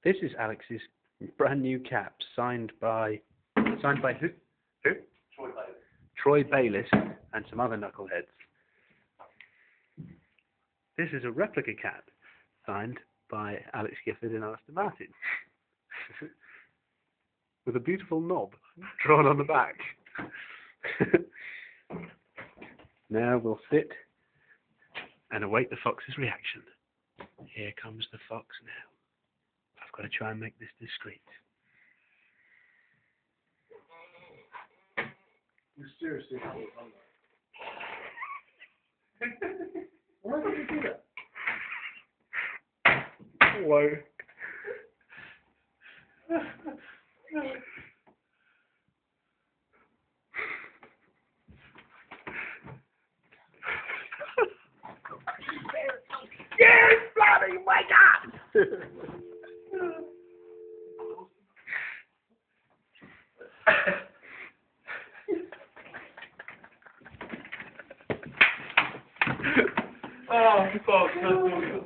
This is Alex's brand new cap, signed by who? Who? Troy Bayliss and some other knuckleheads. This is a replica cap, signed by Alex Gifford and Alistair Martin, with a beautiful knob drawn on the back. Now we'll sit and await the fox's reaction. Here comes the fox now. I've got to try and make this discreet. You seriously have it on that. Why did you do that? Hello. Yes, bloody wake up! Oh, fuck, that's all good.